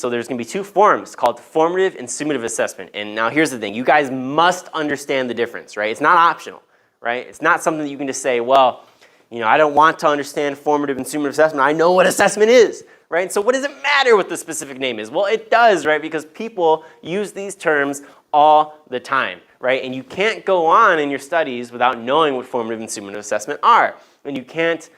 So there's going to be two forms called formative and summative assessment. And now here's the thing. You guys must understand the difference, right? It's not optional, right? It's not something that you can just say, well, I don't want to understand formative and summative assessment. I know what assessment is, right? So what does it matter what the specific name is? Well, it does, right? Because people use these terms all the time, right? And you can't go on in your studies without knowing what formative and summative assessment are. And you can't,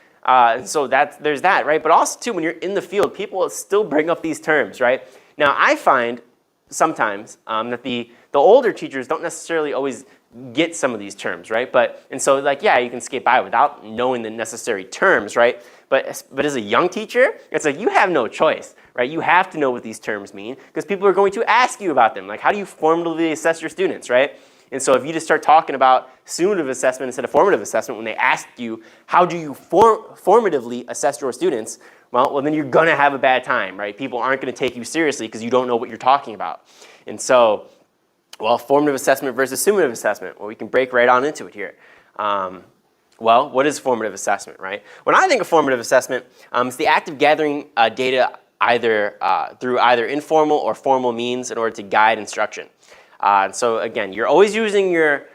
so there's that, right? But also, too, when you're in the field, people still bring up these terms, right? Now, I find sometimes that the older teachers don't necessarily always get some of these terms, right? And so, like, yeah, you can skate by without knowing the necessary terms, right? But as a young teacher, it's like you have no choice, right? You have to know what these terms mean because people are going to ask you about them. Like, how do you formatively assess your students, right? And so if you just start talking about summative assessment instead of formative assessment when they ask you, how do you formatively assess your students? Well, then you're going to have a bad time, right? People aren't going to take you seriously because you don't know what you're talking about. And so, well, formative assessment versus summative assessment. Well, we can break right on into it here. Well, what is formative assessment, right? When I think of formative assessment, it's the act of gathering data through either informal or formal means in order to guide instruction. So again, you're always using your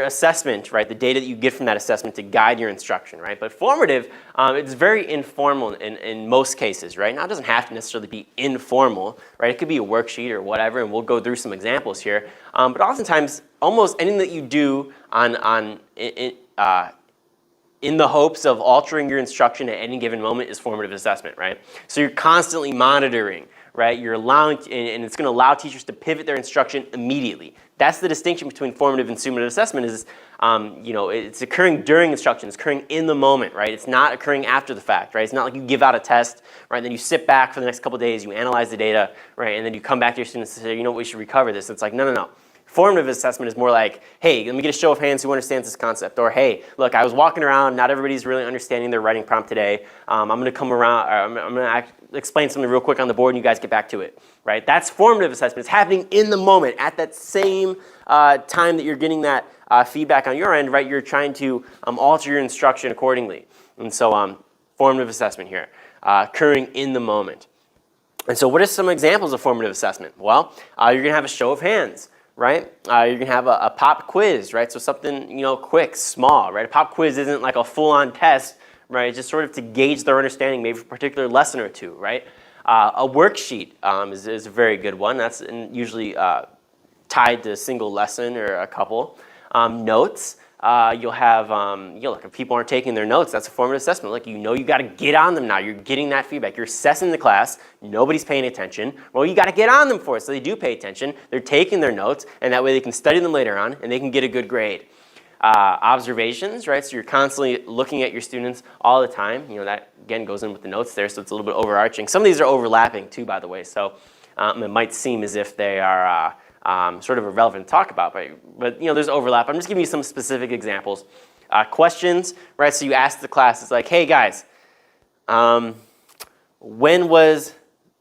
assessment, right, the data that you get from that assessment to guide your instruction, right? But formative, it's very informal in most cases, right? Now, it doesn't have to necessarily be informal, right? It could be a worksheet or whatever, and we'll go through some examples here. But oftentimes, almost anything that you do in the hopes of altering your instruction at any given moment is formative assessment, right? So you're constantly monitoring, right? You're allowing, and it's going to allow teachers to pivot their instruction immediately. That's the distinction between formative and summative assessment is, it's occurring during instruction. It's occurring in the moment, right? It's not occurring after the fact, right? It's not like you give out a test, right? Then you sit back for the next couple of days, you analyze the data, right? And then you come back to your students and say, we should recover this. It's like, no. Formative assessment is more like, hey, let me get a show of hands who understands this concept. Or, hey, look, I was walking around, not everybody's really understanding their writing prompt today. I'm going to come around, I'm going to explain something real quick on the board and you guys get back to it, right? That's formative assessment. It's happening in the moment at that same time that you're getting that feedback on your end, right? You're trying to alter your instruction accordingly. And so formative assessment here, occurring in the moment. And so what are some examples of formative assessment? Well, you're going to have a show of hands. Right? You're going to have a pop quiz, right? So something, quick, small, right? A pop quiz isn't like a full-on test, right? It's just sort of to gauge their understanding, maybe for a particular lesson or two, right? A worksheet is a very good one. That's usually tied to a single lesson or a couple. Notes. You'll have, look, if people aren't taking their notes, that's a formative assessment. Look, you got to get on them now. You're getting that feedback. You're assessing the class. Nobody's paying attention. Well, you got to get on them for it so they do pay attention. They're taking their notes, and that way they can study them later on, and they can get a good grade. Observations, right? So you're constantly looking at your students all the time. That, again, goes in with the notes there, so it's a little bit overarching. Some of these are overlapping, too, by the way, so it might seem as if they are sort of irrelevant to talk about, but there's overlap. I'm just giving you some specific examples. Questions, right? So you ask the class, it's like, hey guys, when was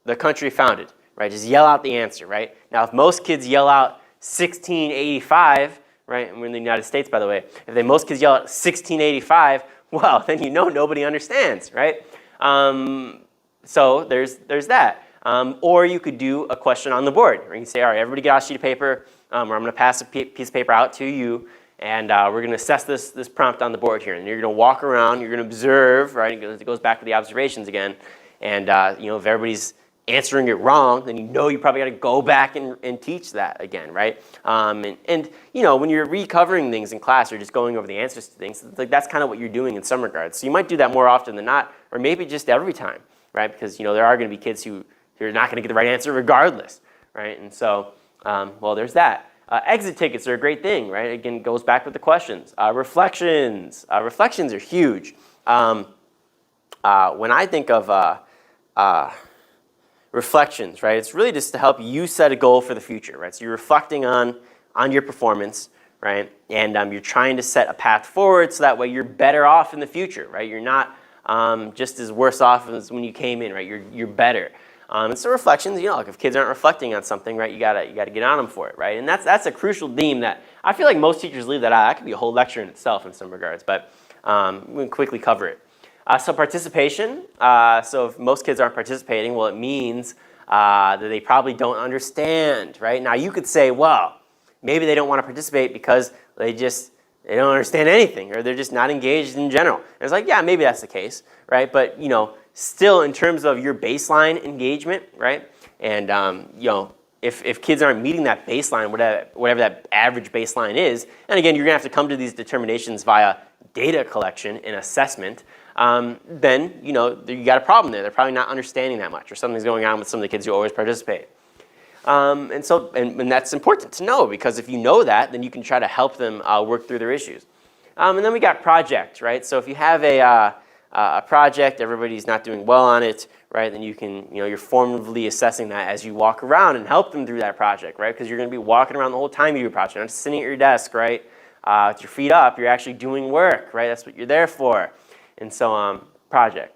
the country founded, right? Just yell out the answer, right? Now, if most kids yell out 1685, right? And we're in the United States, by the way. If most kids yell out 1685, well, then nobody understands, right? So there's that. Or you could do a question on the board. Or you can say, all right, everybody get out a sheet of paper, or I'm going to pass a piece of paper out to you, and we're going to assess this prompt on the board here. And you're going to walk around, you're going to observe, right? It goes back to the observations again. And if everybody's answering it wrong, then you probably got to go back and teach that again, right? And when you're recovering things in class or just going over the answers to things, that's kind of what you're doing in some regards. So you might do that more often than not, or maybe just every time, right? Because there are going to be kids who you're not going to get the right answer regardless, right? And so, well, there's that. Exit tickets are a great thing, right? Again, it goes back with the questions. Reflections. Reflections are huge. When I think of reflections, right, it's really just to help you set a goal for the future, right? So you're reflecting on your performance, right? And you're trying to set a path forward so that way you're better off in the future, right? You're not just as worse off as when you came in, right? You're better. And so reflections, like if kids aren't reflecting on something, right, you gotta get on them for it, right? And that's a crucial theme that I feel like most teachers leave that out. That could be a whole lecture in itself in some regards, but we can quickly cover it. So participation. So if most kids aren't participating, well, it means that they probably don't understand, right? Now you could say, well, maybe they don't want to participate because they don't understand anything, or they're just not engaged in general. And it's like, yeah, maybe that's the case, right? But still, in terms of your baseline engagement, right? And if kids aren't meeting that baseline, whatever that average baseline is, and again, you're gonna have to come to these determinations via data collection and assessment, then you got a problem there. They're probably not understanding that much, or something's going on with some of the kids who always participate. And that's important to know, because if you know that, then you can try to help them work through their issues. And then we got project, right? So if you have a project, everybody's not doing well on it, right? Then you can, you're formatively assessing that as you walk around and help them through that project, right? Because you're going to be walking around the whole time you do a project, not just sitting at your desk, right? With your feet up, you're actually doing work, right? That's what you're there for. And so, project.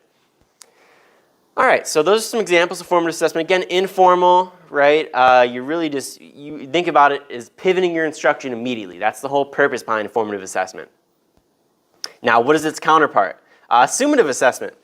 All right, so those are some examples of formative assessment. Again, informal, right? You think about it as pivoting your instruction immediately. That's the whole purpose behind formative assessment. Now, what is its counterpart? Summative assessment,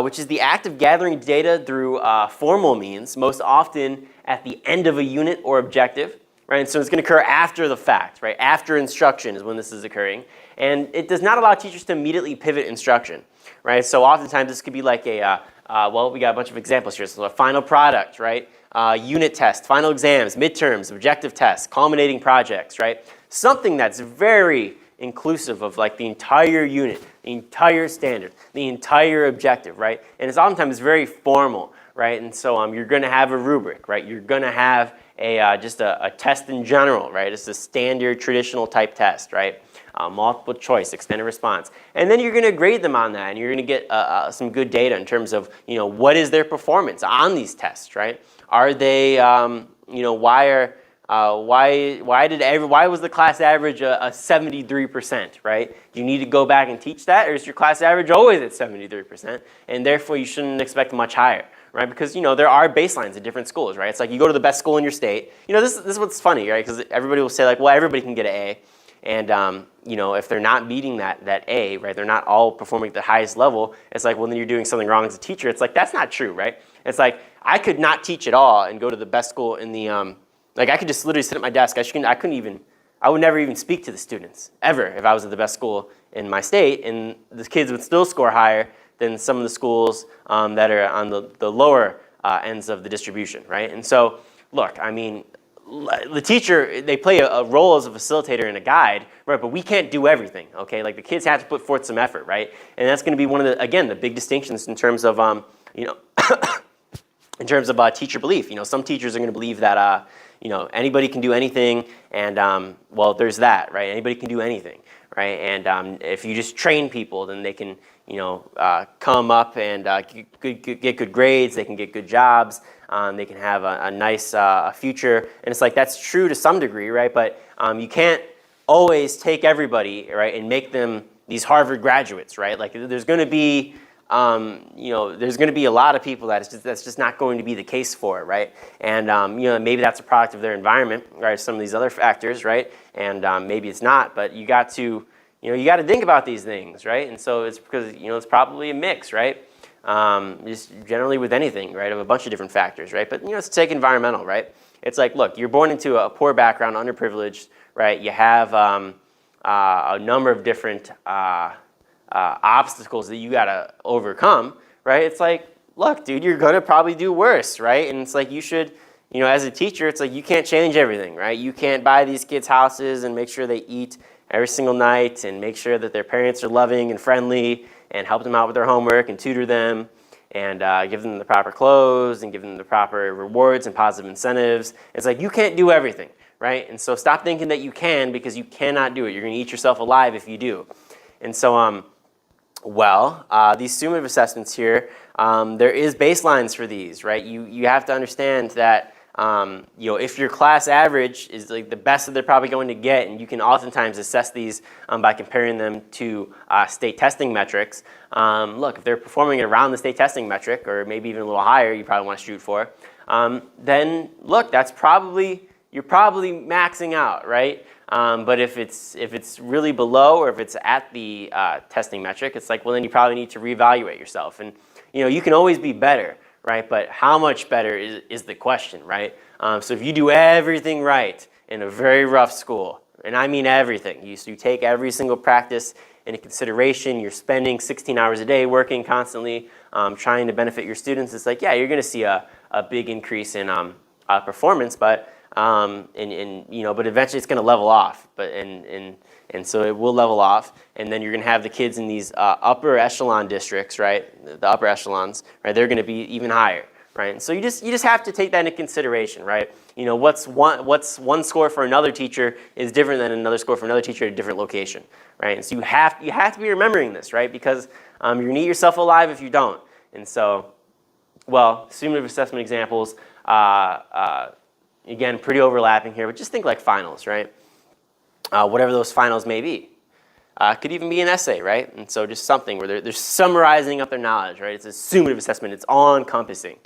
which is the act of gathering data through formal means, most often at the end of a unit or objective, right? And so it's going to occur after the fact, right? After instruction is when this is occurring. And it does not allow teachers to immediately pivot instruction, right? So oftentimes this could be like well, we got a bunch of examples here. So a final product, right? Unit test, final exams, midterms, objective tests, culminating projects, right? Something that's very inclusive of like the entire unit, the entire standard, the entire objective, right? And it's oftentimes very formal, right? And so you're going to have a rubric, right? You're going to have just a test in general, right? It's a standard traditional type test, right? Multiple choice, extended response. And then you're going to grade them on that, and you're going to get some good data in terms of, what is their performance on these tests, right? Are they, why was the class average a 73%, right? Do you need to go back and teach that, or is your class average always at 73%? And therefore, you shouldn't expect much higher, right? Because, there are baselines at different schools, right? It's like you go to the best school in your state. This is what's funny, right? Because everybody will say like, well, everybody can get an A. And, if they're not meeting that A, right, they're not all performing at the highest level, it's like, well, then you're doing something wrong as a teacher. It's like, that's not true, right? It's like, I could not teach at all and go to the best school in the, I could just literally sit at my desk. I would never even speak to the students, ever, if I was at the best school in my state, and the kids would still score higher than some of the schools that are on the lower ends of the distribution, right? And so, look, the teacher, they play a role as a facilitator and a guide, right? But we can't do everything, okay? Like the kids have to put forth some effort, right? And that's going to be one of the big distinctions in terms of, in terms of teacher belief. Some teachers are going to believe that, anybody can do anything, and well, there's that, right? Anybody can do anything, right? And if you just train people, then they can, come up and get good grades. They can get good jobs. They can have a nice future. And it's like, that's true to some degree, right? But you can't always take everybody, right, and make them these Harvard graduates, right? Like there's going to be, there's going to be a lot of people that's just not going to be the case for, right? And maybe that's a product of their environment, right? Some of these other factors, right? And maybe it's not, but you got to think about these things, right? And so it's because it's probably a mix, right? Just generally with anything, right, of a bunch of different factors, right? But let's take environmental, right? It's like, look, you're born into a poor background, underprivileged, right? You have a number of different obstacles that you gotta overcome, right? It's like, look, dude, you're gonna probably do worse, right? And it's like you should, as a teacher, it's like you can't change everything, right? You can't buy these kids houses and make sure they eat every single night and make sure that their parents are loving and friendly and help them out with their homework and tutor them and give them the proper clothes and give them the proper rewards and positive incentives. It's like you can't do everything, right? And so stop thinking that you can, because you cannot do it. You're going to eat yourself alive if you do. And so, these summative assessments here, there is baselines for these, right? You have to understand that if your class average is like the best that they're probably going to get, and you can oftentimes assess these by comparing them to state testing metrics. Look, if they're performing around the state testing metric, or maybe even a little higher, you probably want to shoot for, then look, you're probably maxing out, right? But if it's really below, or if it's at the testing metric, it's like, well, then you probably need to reevaluate yourself. And you can always be better, right? But how much better is the question, right? So if you do everything right in a very rough school, and I mean everything, you take every single practice into consideration, you're spending 16 hours a day working constantly, trying to benefit your students, it's like, yeah, you're going to see a big increase in performance, but but eventually it's going to level off. And so it will level off, and then you're going to have the kids in these upper echelon districts, right? The upper echelons, right? They're going to be even higher, right? And so you just have to take that into consideration, right? What's one score for another teacher is different than another score for another teacher at a different location, right? And so you have to be remembering this, right? Because you're going to eat yourself alive if you don't. And so, well, summative assessment examples, again, pretty overlapping here, but just think like finals, right? Whatever those finals may be. Could even be an essay, right? And so just something where they're summarizing up their knowledge, right? It's a summative assessment. It's all-encompassing.